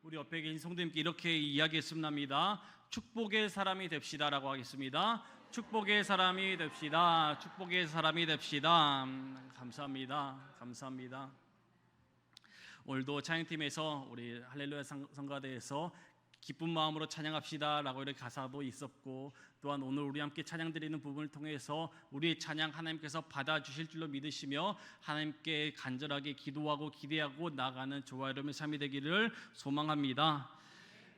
우리 옆에 계신 성도님께 이렇게 이야기했으면 합니다. 축복의 사람이 됩시다라고 하겠습니다. 축복의 사람이 됩시다. 축복의 사람이 됩시다. 감사합니다. 감사합니다. 오늘도 찬양팀에서 우리 할렐루야 성가대에서 기쁜 마음으로 찬양합시다라고 이렇게 가사도 있었고, 또한 오늘 우리 함께 찬양 드리는 부분을 통해서 우리의 찬양 하나님께서 받아주실 줄로 믿으시며 하나님께 간절하게 기도하고 기대하고 나아가는 저와 여러분의 삶이 되기를 소망합니다.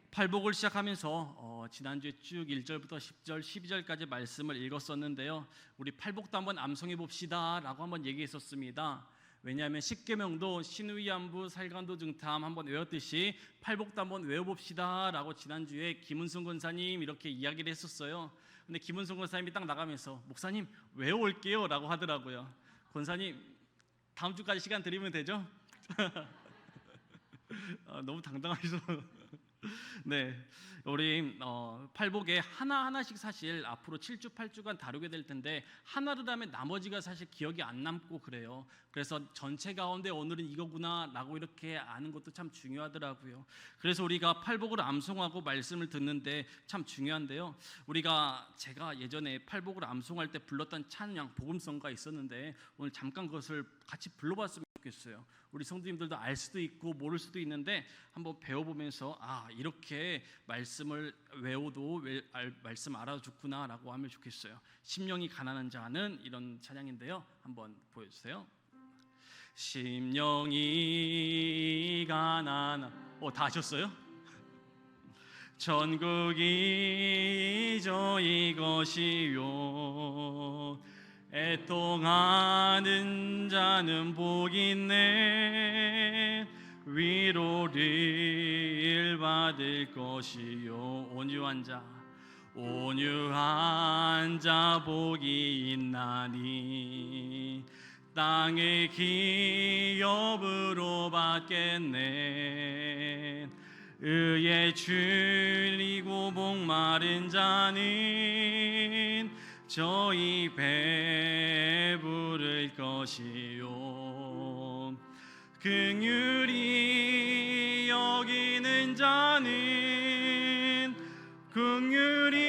팔복을 시작하면서 지난주에 쭉 1절부터 10절, 12절까지 말씀을 읽었었는데요, 우리 팔복도 한번 암송해 봅시다 라고 한번 얘기했었습니다. 왜냐하면 십계명도 신위안부 살간도 증탐 한번 외웠듯이 팔복도 한번 외워봅시다 라고 지난주에 김은순 권사님 이렇게 이야기를 했었어요. 근데 김은순 권사님이 딱 나가면서 목사님 외워올게요 라고 하더라고요. 권사님 다음 주까지 시간 드리면 되죠? 너무 당당하셔서 네, 우리 팔복에 하나하나씩 사실 앞으로 7주 8주간 다루게 될 텐데 하나를 하면 나머지가 사실 기억이 안 남고 그래요. 그래서 전체 가운데 오늘은 이거구나 라고 이렇게 아는 것도 참 중요하더라고요. 그래서 우리가 팔복을 암송하고 말씀을 듣는데 참 중요한데요, 제가 예전에 팔복을 암송할 때 불렀던 찬양 복음성가 있었는데 오늘 잠깐 그것을 같이 불러봤으면 좋겠어요. 우리 성도님들도 알 수도 있고 모를 수도 있는데 한번 배워보면서 이렇게 말씀을 외워도 말씀 알아듣구나 라고 하면 좋겠어요. 심령이 가난한 자는 이런 찬양인데요, 한번 보여주세요. 심령이 가난한 다 하셨어요? 천국이 저희 것이요 애통하는 자는 복 있네 위로를 받을 것이요 온유한 자 복이 있나니 땅의 기업으로 받겠네 의에 줄이고 목마른 자는 저희 배부를 것이요 긍휼히 여기는 자는 긍휼히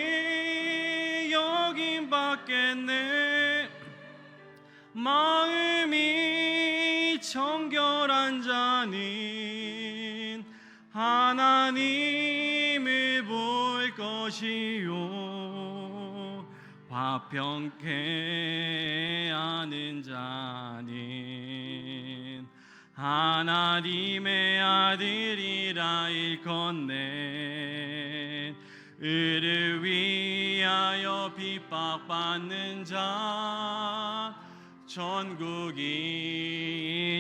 여김 받겠네 마음이 정결한 자는 하나님을 볼 것이요 화평케 하는 자는 하나님의 아들이라 일컫네 의를 위하여 핍박받는 자 천국이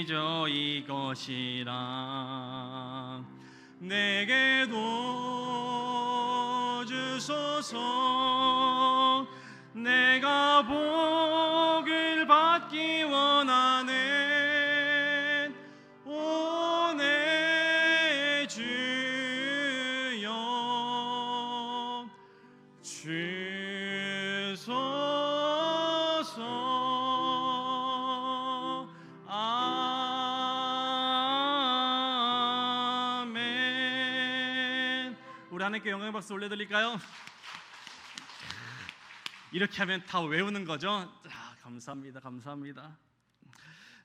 저희 것이라 내게도 주소서 내가 복을 받기 원하네 오 내 주여 주소서 아멘. 우리 하나님께 영광의 박수 올려드릴까요? 이렇게 하면 다 외우는 거죠? 감사합니다. 감사합니다.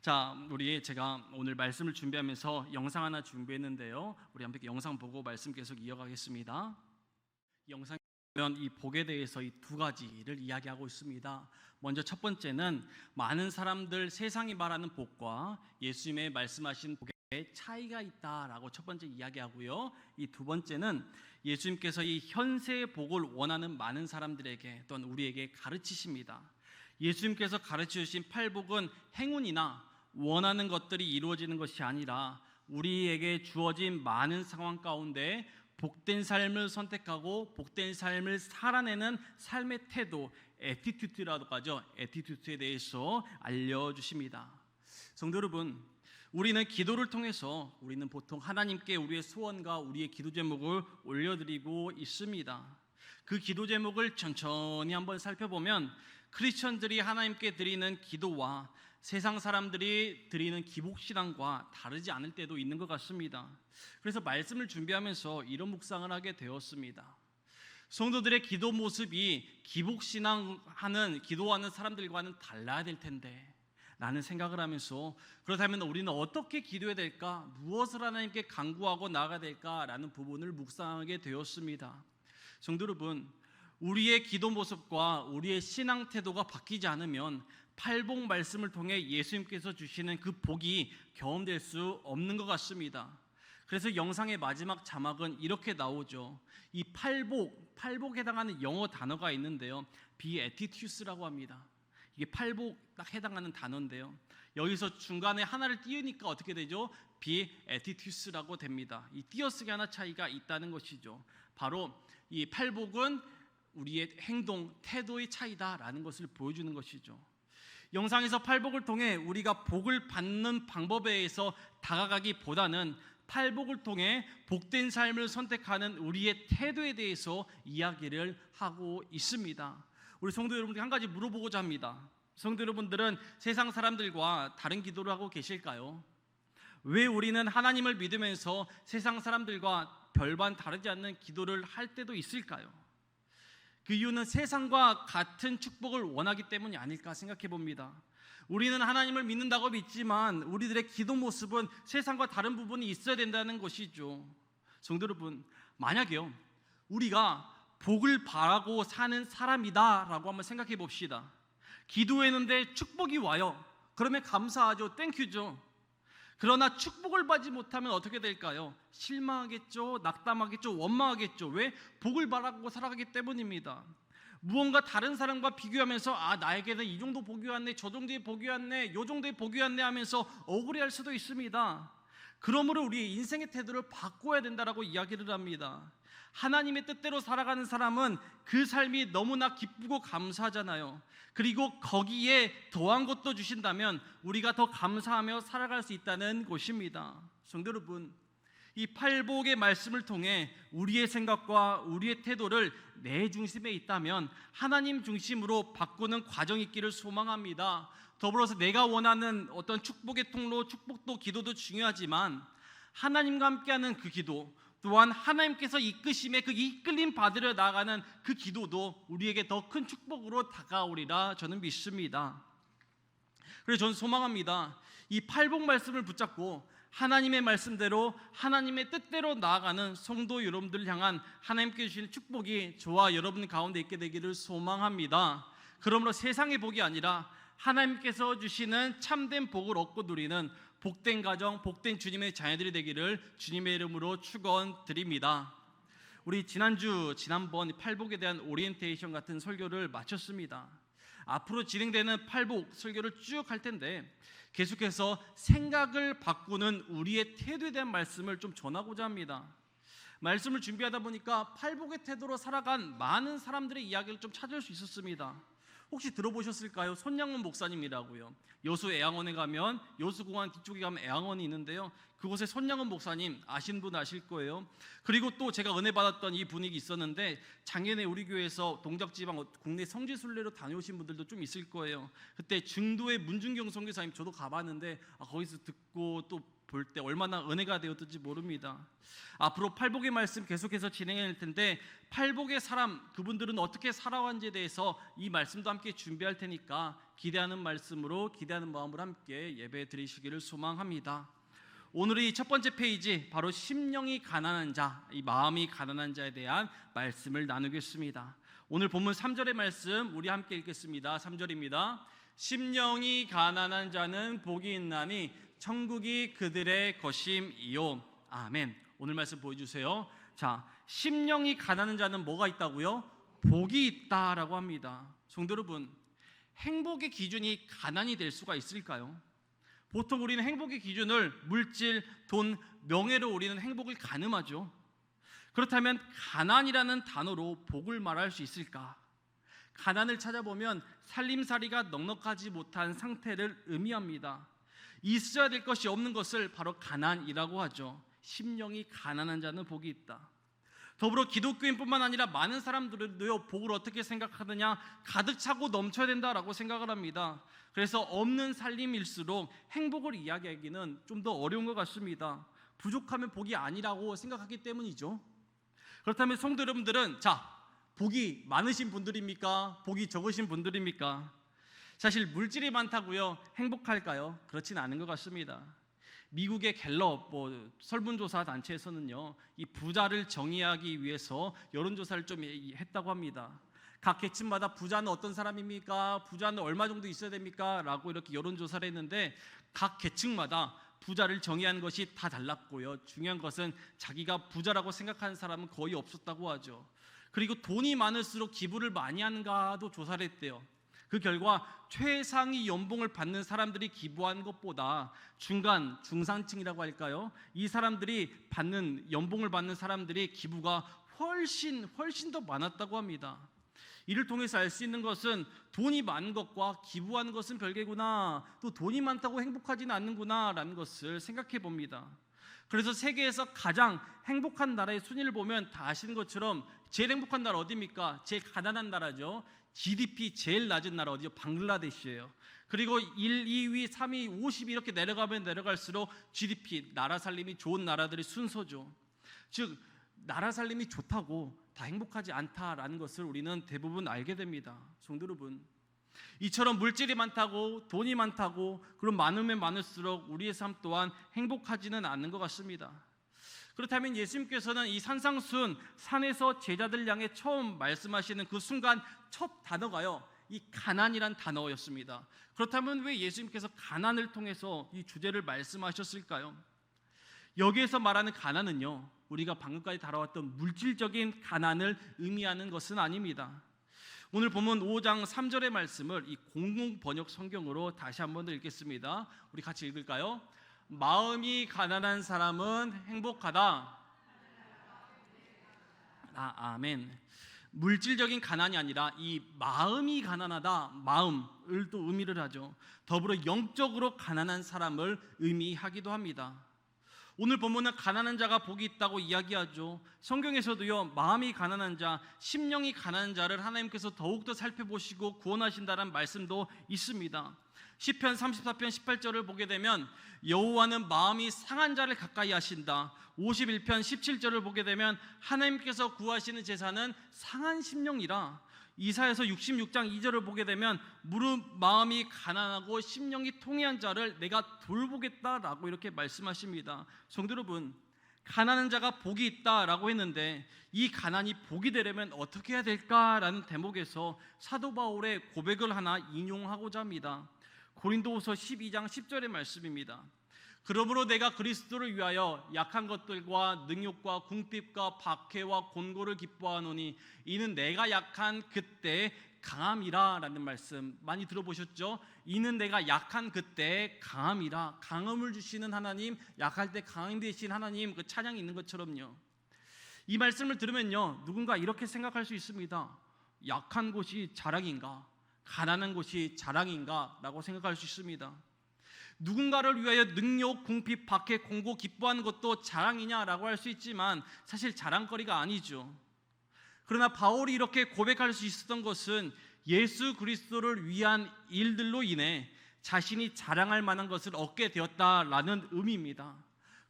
자, 제가 오늘 말씀을 준비하면서 영상 하나 준비했는데요, 우리 함께 영상 보고 말씀 계속 이어가겠습니다. 영상에 보면 이 복에 대해서 이 두 가지를 이야기하고 있습니다. 먼저 첫 번째는 많은 사람들 세상이 말하는 복과 예수님의 말씀하신 복의 차이가 있다라고 첫 번째 이야기하고요, 이 두 번째는 예수님께서 이 현세의 복을 원하는 많은 사람들에게 또한 우리에게 가르치십니다. 예수님께서 가르치신 팔복은 행운이나 원하는 것들이 이루어지는 것이 아니라 우리에게 주어진 많은 상황 가운데 복된 삶을 선택하고 복된 삶을 살아내는 삶의 태도, 애티튜드라고 하죠. 애티튜드에 대해서 알려주십니다. 성도 여러분, 우리는 기도를 통해서 우리는 보통 하나님께 우리의 소원과 우리의 기도 제목을 올려드리고 있습니다. 그 기도 제목을 천천히 한번 살펴보면 크리스천들이 하나님께 드리는 기도와 세상 사람들이 드리는 기복신앙과 다르지 않을 때도 있는 것 같습니다. 그래서 말씀을 준비하면서 이런 묵상을 하게 되었습니다. 성도들의 기도 모습이 기복신앙하는 기도하는 사람들과는 달라야 될 텐데 라는 생각을 하면서, 그렇다면 우리는 어떻게 기도해야 될까, 무엇을 하나님께 간구하고 나아가야 될까라는 부분을 묵상하게 되었습니다. 성도 여러분, 우리의 기도 모습과 우리의 신앙 태도가 바뀌지 않으면 팔복 말씀을 통해 예수님께서 주시는 그 복이 경험될 수 없는 것 같습니다. 그래서 영상의 마지막 자막은 이렇게 나오죠. 이 팔복에 해당하는 영어 단어가 있는데요, beatitude라고 합니다. 이게 팔복 딱 해당하는 단어인데요, 여기서 중간에 하나를 띄우니까 어떻게 되죠? beatitudes라고 됩니다. 이 띄어쓰기 하나 차이가 있다는 것이죠. 바로 이 팔복은 우리의 행동, 태도의 차이다라는 것을 보여주는 것이죠. 영상에서 팔복을 통해 우리가 복을 받는 방법에 의해서 다가가기보다는 팔복을 통해 복된 삶을 선택하는 우리의 태도에 대해서 이야기를 하고 있습니다. 우리 성도 여러분들께 한 가지 물어보고자 합니다. 성도 여러분들은 세상 사람들과 다른 기도를 하고 계실까요? 왜 우리는 하나님을 믿으면서 세상 사람들과 별반 다르지 않는 기도를 할 때도 있을까요? 그 이유는 세상과 같은 축복을 원하기 때문이 아닐까 생각해 봅니다. 우리는 하나님을 믿는다고 믿지만 우리들의 기도 모습은 세상과 다른 부분이 있어야 된다는 것이죠. 성도 여러분, 만약에요, 우리가 복을 바라고 사는 사람이다라고 한번 생각해 봅시다. 기도했는데 축복이 와요. 그러면 감사하죠. 땡큐죠. 그러나 축복을 받지 못하면 어떻게 될까요? 실망하겠죠, 낙담하겠죠, 원망하겠죠. 왜? 복을 바라고 살아가기 때문입니다. 무언가 다른 사람과 비교하면서 나에게는 이 정도 복이 왔네, 저 정도의 복이 왔네, 요 정도의 복이 왔네 하면서 억울해할 수도 있습니다. 그러므로 우리의 인생의 태도를 바꿔야 된다라고 이야기를 합니다. 하나님의 뜻대로 살아가는 사람은 그 삶이 너무나 기쁘고 감사하잖아요. 그리고 거기에 더한 것도 주신다면 우리가 더 감사하며 살아갈 수 있다는 것입니다. 성도 여러분, 이 팔복의 말씀을 통해 우리의 생각과 우리의 태도를 내 중심에 있다면 하나님 중심으로 바꾸는 과정이 있기를 소망합니다. 더불어서 내가 원하는 어떤 축복의 통로, 축복도 기도도 중요하지만 하나님과 함께하는 그 기도, 또한 하나님께서 이끄심에 그 이끌림 받으려 나아가는 그 기도도 우리에게 더 큰 축복으로 다가오리라 저는 믿습니다. 그래서 저는 소망합니다. 이 팔복 말씀을 붙잡고 하나님의 말씀대로 하나님의 뜻대로 나아가는 성도 여러분들을 향한 하나님께 주시는 축복이 저와 여러분 가운데 있게 되기를 소망합니다. 그러므로 세상의 복이 아니라 하나님께서 주시는 참된 복을 얻고 누리는 복된 가정, 복된 주님의 자녀들이 되기를 주님의 이름으로 축원드립니다. 우리 지난번 팔복에 대한 오리엔테이션 같은 설교를 마쳤습니다. 앞으로 진행되는 팔복 설교를 쭉 할 텐데 계속해서 생각을 바꾸는 우리의 태도에 대한 말씀을 좀 전하고자 합니다. 말씀을 준비하다 보니까 팔복의 태도로 살아간 많은 사람들의 이야기를 좀 찾을 수 있었습니다. 혹시 들어보셨을까요? 손양원 목사님이라고요. 여수 애양원에 가면, 여수공항 뒤쪽에 가면 애양원이 있는데요, 그곳에 손양원 목사님 아시는 분 아실 거예요. 그리고 또 제가 은혜 받았던 이 분이 있었는데 작년에 우리 교회에서 동작지방 국내 성지순례로 다녀오신 분들도 좀 있을 거예요. 그때 중도의 문준경 선교사님, 저도 가봤는데 거기서 듣고 또 볼 때 얼마나 은혜가 되었던지 모릅니다. 앞으로 팔복의 말씀 계속해서 진행할 텐데 팔복의 사람, 그분들은 어떻게 살아왔는지에 대해서 이 말씀도 함께 준비할 테니까 기대하는 말씀으로, 기대하는 마음으로 함께 예배 드리시기를 소망합니다. 오늘의 첫 번째 페이지, 바로 심령이 가난한 자, 이 마음이 가난한 자에 대한 말씀을 나누겠습니다. 오늘 본문 3절의 말씀 우리 함께 읽겠습니다. 3절입니다. 심령이 가난한 자는 복이 있나니 천국이 그들의 것임이요. 아멘. 오늘 말씀 보여주세요. 자, 심령이 가난한 자는 뭐가 있다고요? 복이 있다라고 합니다. 성도 여러분, 행복의 기준이 가난이 될 수가 있을까요? 보통 우리는 행복의 기준을 물질, 돈, 명예로 우리는 행복을 가늠하죠. 그렇다면 가난이라는 단어로 복을 말할 수 있을까? 가난을 찾아보면 살림살이가 넉넉하지 못한 상태를 의미합니다. 있어야 될 것이 없는 것을 바로 가난이라고 하죠. 심령이 가난한 자는 복이 있다. 더불어 기독교인뿐만 아니라 많은 사람들도요, 복을 어떻게 생각하느냐, 가득 차고 넘쳐야 된다라고 생각을 합니다. 그래서 없는 살림일수록 행복을 이야기하기는 좀 더 어려운 것 같습니다. 부족하면 복이 아니라고 생각하기 때문이죠. 그렇다면 성도 여러분들은 복이 많으신 분들입니까? 복이 적으신 분들입니까? 사실 물질이 많다고요 행복할까요? 그렇진 않은 것 같습니다. 미국의 갤럽 설문조사 단체에서는요, 이 부자를 정의하기 위해서 여론조사를 좀 했다고 합니다. 각 계층마다 부자는 어떤 사람입니까? 부자는 얼마 정도 있어야 됩니까? 라고 이렇게 여론조사를 했는데 각 계층마다 부자를 정의하는 것이 다 달랐고요. 중요한 것은 자기가 부자라고 생각하는 사람은 거의 없었다고 하죠. 그리고 돈이 많을수록 기부를 많이 하는가도 조사를 했대요. 그 결과 최상위 연봉을 받는 사람들이 기부한 것보다 중간, 중산층이라고 할까요? 이 사람들이 연봉을 받는 사람들이 기부가 훨씬 더 많았다고 합니다. 이를 통해서 알 수 있는 것은 돈이 많은 것과 기부하는 것은 별개구나, 또 돈이 많다고 행복하지는 않는구나 라는 것을 생각해 봅니다. 그래서 세계에서 가장 행복한 나라의 순위를 보면 다 아시는 것처럼 제일 행복한 나라 어디입니까? 제일 가난한 나라죠. GDP 제일 낮은 나라 어디죠? 방글라데시예요. 그리고 1, 2위, 3위, 50위 이렇게 내려가면 내려갈수록 GDP, 나라 살림이 좋은 나라들의 순서죠. 즉 나라 살림이 좋다고 다 행복하지 않다라는 것을 우리는 대부분 알게 됩니다. 성도 여러분, 이처럼 물질이 많다고, 돈이 많다고, 그럼 많으면 많을수록 우리의 삶 또한 행복하지는 않는 것 같습니다. 그렇다면 예수님께서는 이 산상순 산에서 제자들 향해 처음 말씀하시는 그 순간 첫 단어가요, 이 가난이란 단어였습니다. 그렇다면 왜 예수님께서 가난을 통해서 이 주제를 말씀하셨을까요? 여기에서 말하는 가난은요, 우리가 방금까지 다뤄왔던 물질적인 가난을 의미하는 것은 아닙니다. 오늘 본문 5장 3절의 말씀을 이 공공번역 성경으로 다시 한번 더 읽겠습니다. 우리 같이 읽을까요? 마음이 가난한 사람은 행복하다. 아멘. 물질적인 가난이 아니라 이 마음이 가난하다, 마음을 또 의미를 하죠. 더불어 영적으로 가난한 사람을 의미하기도 합니다. 오늘 본문은 가난한 자가 복이 있다고 이야기하죠. 성경에서도요, 마음이 가난한 자, 심령이 가난한 자를 하나님께서 더욱더 살펴보시고 구원하신다는 말씀도 있습니다. 시편 34편 18절을 보게 되면 여호와는 마음이 상한 자를 가까이 하신다. 51편 17절을 보게 되면 하나님께서 구하시는 제사는 상한 심령이라. 이사야서 66장 2절을 보게 되면 무릇 마음이 가난하고 심령이 통회한 자를 내가 돌보겠다라고 이렇게 말씀하십니다. 성도 여러분, 가난한 자가 복이 있다라고 했는데 이 가난이 복이 되려면 어떻게 해야 될까라는 대목에서 사도 바울의 고백을 하나 인용하고자 합니다. 고린도후서 12장 10절의 말씀입니다. 그러므로 내가 그리스도를 위하여 약한 것들과 능욕과 궁핍과 박해와 곤고를 기뻐하노니 이는 내가 약한 그때 강함이라 라는 말씀 많이 들어보셨죠? 이는 내가 약한 그때 강함이라. 강함을 주시는 하나님, 약할 때 강함 되신 하나님, 그 찬양이 있는 것처럼요. 이 말씀을 들으면요, 누군가 이렇게 생각할 수 있습니다. 약한 곳이 자랑인가? 가난한 곳이 자랑인가? 라고 생각할 수 있습니다. 누군가를 위하여 능욕, 궁핍, 박해, 공고, 기뻐하는 것도 자랑이냐라고 할 수 있지만 사실 자랑거리가 아니죠. 그러나 바울이 이렇게 고백할 수 있었던 것은 예수 그리스도를 위한 일들로 인해 자신이 자랑할 만한 것을 얻게 되었다라는 의미입니다.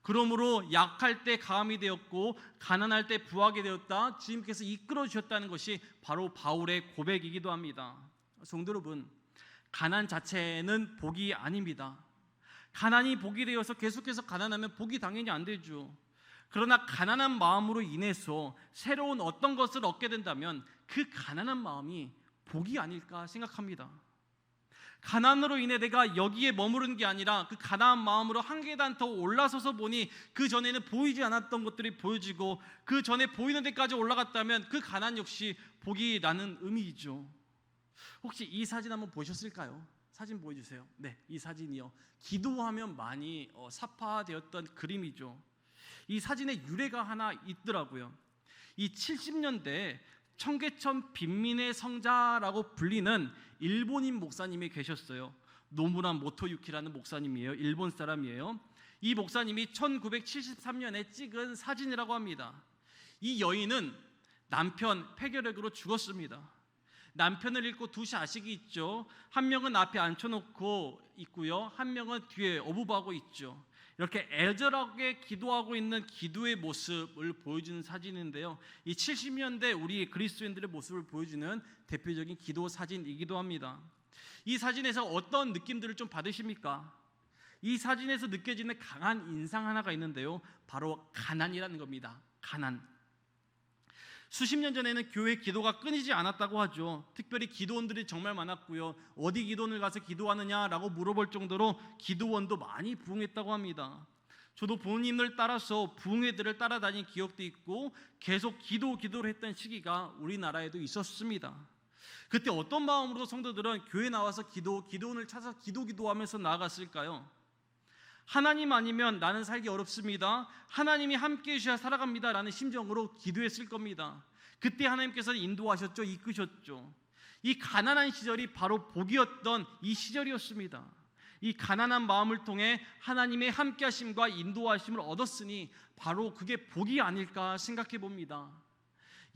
그러므로 약할 때 강함이 되었고 가난할 때 부하게 되었다, 주님께서 이끌어 주셨다는 것이 바로 바울의 고백이기도 합니다. 성도 여러분, 가난 자체는 복이 아닙니다. 가난이 복이 되어서 계속해서 가난하면 복이 당연히 안 되죠. 그러나 가난한 마음으로 인해서 새로운 어떤 것을 얻게 된다면 그 가난한 마음이 복이 아닐까 생각합니다. 가난으로 인해 내가 여기에 머무르는 게 아니라 그 가난한 마음으로 한 계단 더 올라서서 보니 그 전에는 보이지 않았던 것들이 보여지고 그 전에 보이는 데까지 올라갔다면 그 가난 역시 복이 나는 의미이죠. 혹시 이 사진 한번 보셨을까요? 사진 보여주세요. 네, 이 사진이요, 기도하면 많이 사파되었던 그림이죠. 이 사진에 유래가 하나 있더라고요. 이 70년대 청계천 빈민의 성자라고 불리는 일본인 목사님이 계셨어요. 노무라 모토유키라는 목사님이에요. 일본 사람이에요. 이 목사님이 1973년에 찍은 사진이라고 합니다. 이 여인은 남편 폐결핵으로 죽었습니다. 남편을 잃고 두 자식이 있죠. 한 명은 앞에 앉혀놓고 있고요, 한 명은 뒤에 어부하고 있죠. 이렇게 애절하게 기도하고 있는 기도의 모습을 보여주는 사진인데요, 이 70년대 우리 그리스도인들의 모습을 보여주는 대표적인 기도 사진이기도 합니다. 이 사진에서 어떤 느낌들을 좀 받으십니까? 이 사진에서 느껴지는 강한 인상 하나가 있는데요, 바로 가난이라는 겁니다. 가난. 수십 년 전에는 교회 기도가 끊이지 않았다고 하죠. 특별히 기도원들이 정말 많았고요, 어디 기도원을 가서 기도하느냐라고 물어볼 정도로 기도원도 많이 부흥했다고 합니다. 저도 부모님을 따라서 부흥회들을 따라다닌 기억도 있고 계속 기도를 했던 시기가 우리나라에도 있었습니다. 그때 어떤 마음으로 성도들은 교회 나와서 기도원을 찾아서 기도하면서 나아갔을까요? 하나님 아니면 나는 살기 어렵습니다, 하나님이 함께 해주셔야 살아갑니다 라는 심정으로 기도했을 겁니다. 그때 하나님께서는 인도하셨죠. 이끄셨죠. 이 가난한 시절이 바로 복이었던 이 시절이었습니다. 이 가난한 마음을 통해 하나님의 함께 하심과 인도하심을 얻었으니 바로 그게 복이 아닐까 생각해 봅니다.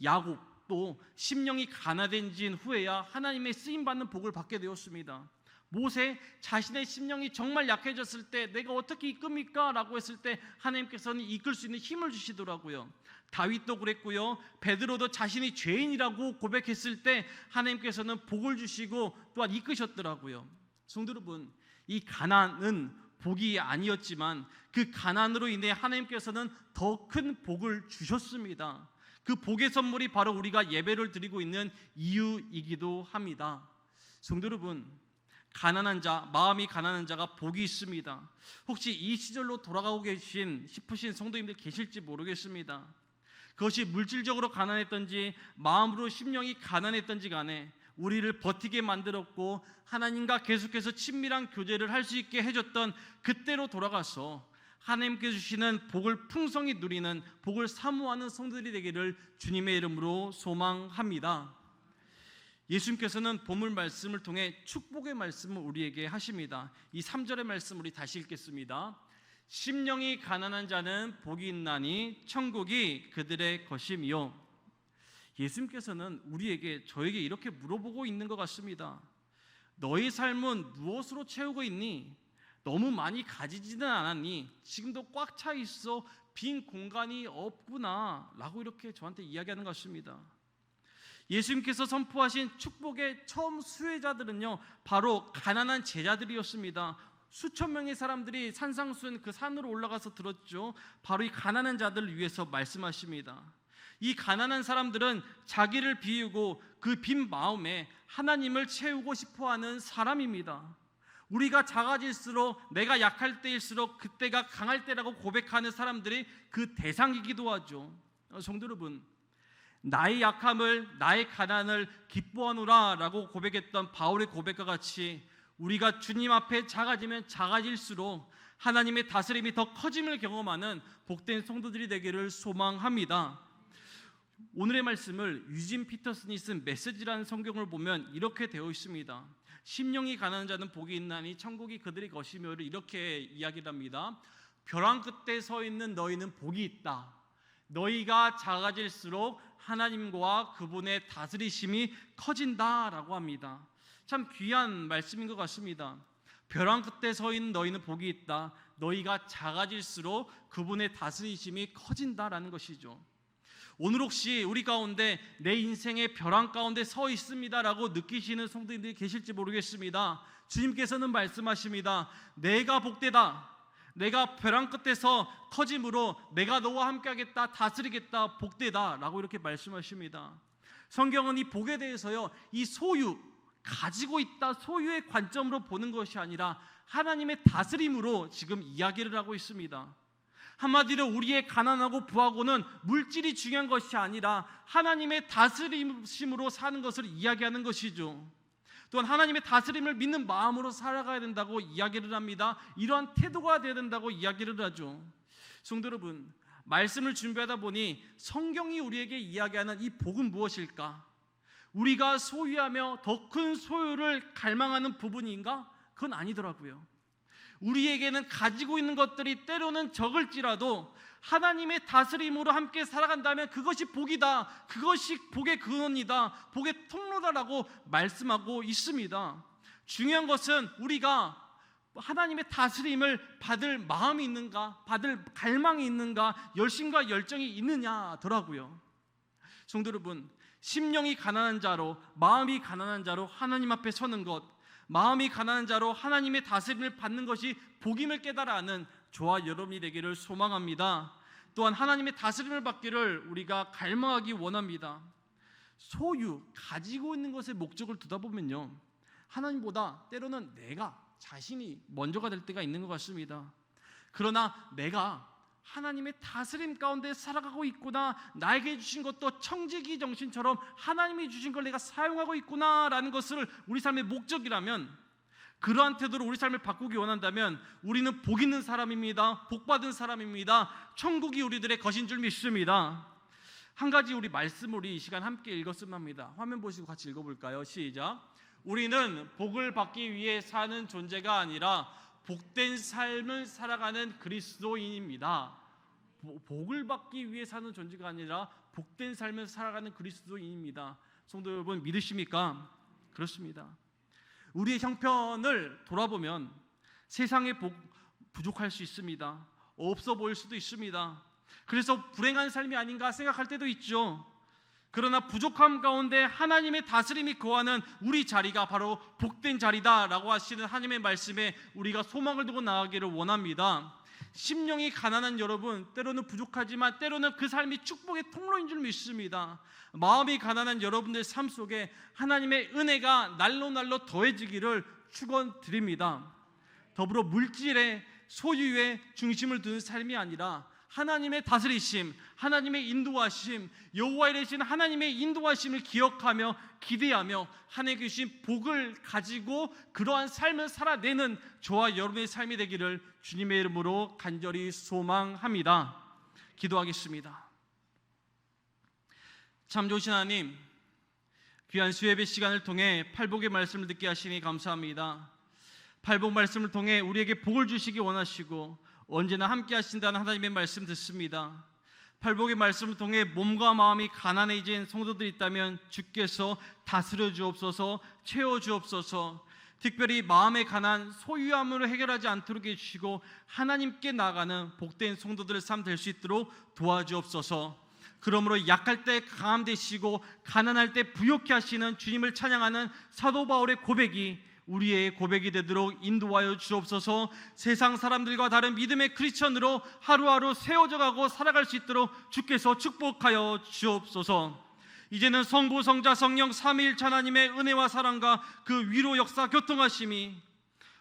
야곱도 심령이 가난해진 후에야 하나님의 쓰임받는 복을 받게 되었습니다. 모세, 자신의 심령이 정말 약해졌을 때 내가 어떻게 이끕니까? 라고 했을 때 하나님께서는 이끌 수 있는 힘을 주시더라고요. 다윗도 그랬고요, 베드로도 자신이 죄인이라고 고백했을 때 하나님께서는 복을 주시고 또한 이끄셨더라고요. 성도 여러분, 이 가난은 복이 아니었지만 그 가난으로 인해 하나님께서는 더 큰 복을 주셨습니다. 그 복의 선물이 바로 우리가 예배를 드리고 있는 이유이기도 합니다. 성도 여러분, 가난한 자, 마음이 가난한 자가 복이 있습니다. 혹시 이 시절로 돌아가고 싶으신 성도님들 계실지 모르겠습니다. 그것이 물질적으로 가난했던지 마음으로 심령이 가난했던지 간에 우리를 버티게 만들었고 하나님과 계속해서 친밀한 교제를 할 수 있게 해줬던 그때로 돌아가서 하나님께 주시는 복을 풍성히 누리는, 복을 사모하는 성도들이 되기를 주님의 이름으로 소망합니다. 예수님께서는 본문 말씀을 통해 축복의 말씀을 우리에게 하십니다. 이 3절의 말씀 우리 다시 읽겠습니다. 심령이 가난한 자는 복이 있나니 천국이 그들의 것임이요. 예수님께서는 저에게 이렇게 물어보고 있는 것 같습니다. 너의 삶은 무엇으로 채우고 있니? 너무 많이 가지지는 않았니? 지금도 꽉 차 있어 빈 공간이 없구나 라고 이렇게 저한테 이야기하는 것 같습니다. 예수님께서 선포하신 축복의 처음 수혜자들은요, 바로 가난한 제자들이었습니다. 수천 명의 사람들이 산상수훈 그 산으로 올라가서 들었죠. 바로 이 가난한 자들을 위해서 말씀하십니다. 이 가난한 사람들은 자기를 비우고 그 빈 마음에 하나님을 채우고 싶어하는 사람입니다. 우리가 작아질수록, 내가 약할 때일수록 그때가 강할 때라고 고백하는 사람들이 그 대상이기도 하죠. 성도 여러분, 나의 약함을, 나의 가난을 기뻐하노라 라고 고백했던 바울의 고백과 같이 우리가 주님 앞에 작아지면 작아질수록 하나님의 다스림이 더 커짐을 경험하는 복된 성도들이 되기를 소망합니다. 오늘의 말씀을 유진 피터슨이 쓴 메시지라는 성경을 보면 이렇게 되어 있습니다. 심령이 가난한 자는 복이 있나니 천국이 그들의 것이며를 이렇게 이야기를 합니다. 벼랑 끝에 서 있는 너희는 복이 있다. 너희가 작아질수록 하나님과 그분의 다스리심이 커진다라고 합니다. 참 귀한 말씀인 것 같습니다. 벼랑 끝에 서 있는 너희는 복이 있다. 너희가 작아질수록 그분의 다스리심이 커진다라는 것이죠. 오늘 혹시 우리 가운데 내 인생의 벼랑 가운데 서 있습니다라고 느끼시는 성도님들이 계실지 모르겠습니다. 주님께서는 말씀하십니다. 내가 복되다. 내가 벼랑 끝에서 커짐으로 내가 너와 함께하겠다, 다스리겠다, 복되다 라고 이렇게 말씀하십니다. 성경은 이 복에 대해서요, 이 소유, 가지고 있다, 소유의 관점으로 보는 것이 아니라 하나님의 다스림으로 지금 이야기를 하고 있습니다. 한마디로 우리의 가난하고 부하고는 물질이 중요한 것이 아니라 하나님의 다스림으로 사는 것을 이야기하는 것이죠. 또한 하나님의 다스림을 믿는 마음으로 살아가야 된다고 이야기를 합니다. 이러한 태도가 되어야 된다고 이야기를 하죠. 성도 여러분, 말씀을 준비하다 보니 성경이 우리에게 이야기하는 이 복은 무엇일까? 우리가 소유하며 더 큰 소유를 갈망하는 부분인가? 그건 아니더라고요. 우리에게는 가지고 있는 것들이 때로는 적을지라도 하나님의 다스림으로 함께 살아간다면 그것이 복이다, 그것이 복의 근원이다, 복의 통로다라고 말씀하고 있습니다. 중요한 것은 우리가 하나님의 다스림을 받을 마음이 있는가, 받을 갈망이 있는가, 열심과 열정이 있느냐더라고요. 성도 여러분, 심령이 가난한 자로, 마음이 가난한 자로 하나님 앞에 서는 것, 마음이 가난한 자로 하나님의 다스림을 받는 것이 복임을 깨달아 아는 저와 여러분이 되기를 소망합니다. 또한 하나님의 다스림을 받기를 우리가 갈망하기 원합니다. 소유, 가지고 있는 것에 목적을 두다 보면요, 하나님보다 때로는 내가, 자신이 먼저가 될 때가 있는 것 같습니다. 그러나 내가 하나님의 다스림 가운데 살아가고 있구나, 나에게 주신 것도 청지기 정신처럼 하나님이 주신 걸 내가 사용하고 있구나라는 것을 우리 삶의 목적이라면, 그러한 태도로 우리 삶을 바꾸기 원한다면 우리는 복 있는 사람입니다. 복 받은 사람입니다. 천국이 우리들의 것인 줄 믿습니다. 한 가지 우리 말씀을 우리 이 시간 함께 읽었으면 합니다. 화면 보시고 같이 읽어볼까요? 시작. 우리는 복을 받기 위해 사는 존재가 아니라 복된 삶을 살아가는 그리스도인입니다. 복을 받기 위해 사는 존재가 아니라 복된 삶을 살아가는 그리스도인입니다. 성도 여러분, 믿으십니까? 그렇습니다. 우리의 형편을 돌아보면 세상에 복 부족할 수 있습니다. 없어 보일 수도 있습니다. 그래서 불행한 삶이 아닌가 생각할 때도 있죠. 그러나 부족함 가운데 하나님의 다스림이 거하는 우리 자리가 바로 복된 자리다라고 하시는 하나님의 말씀에 우리가 소망을 두고 나아가기를 원합니다. 심령이 가난한 여러분, 때로는 부족하지만 때로는 그 삶이 축복의 통로인 줄 믿습니다. 마음이 가난한 여러분들 삶 속에 하나님의 은혜가 날로 더해지기를 축원드립니다. 더불어 물질의 소유에 중심을 두는 삶이 아니라 하나님의 다스리심, 하나님의 인도하심, 여호와의 되신 하나님의 인도하심을 기억하며 기대하며 하나님께 주신 복을 가지고 그러한 삶을 살아내는 저와 여러분의 삶이 되기를 주님의 이름으로 간절히 소망합니다. 기도하겠습니다. 참 좋으신 하나님, 귀한 수예배 시간을 통해 팔복의 말씀을 듣게 하시니 감사합니다. 팔복 말씀을 통해 우리에게 복을 주시기 원하시고 언제나 함께 하신다는 하나님의 말씀 듣습니다. 팔복의 말씀을 통해 몸과 마음이 가난해진 성도들이 있다면 주께서 다스려 주옵소서, 채워 주옵소서. 특별히 마음의 가난, 소유함으로 해결하지 않도록 해주시고 하나님께 나아가는 복된 성도들의 삶 될 수 있도록 도와주옵소서. 그러므로 약할 때 강함 되시고 가난할 때 부욕케 하시는 주님을 찬양하는 사도 바울의 고백이 우리의 고백이 되도록 인도하여 주옵소서. 세상 사람들과 다른 믿음의 크리스천으로 하루하루 세워져 가고 살아갈 수 있도록 주께서 축복하여 주옵소서. 이제는 성부, 성자, 성령 삼위일체 하나님의 은혜와 사랑과 그 위로 역사 교통하심이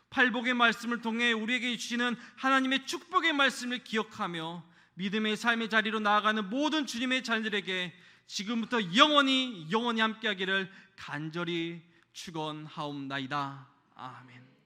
팔복의 말씀을 통해 우리에게 주시는 하나님의 축복의 말씀을 기억하며 믿음의 삶의 자리로 나아가는 모든 주님의 자녀들에게 지금부터 영원히 함께하기를 간절히 축원하옵나이다. 아멘.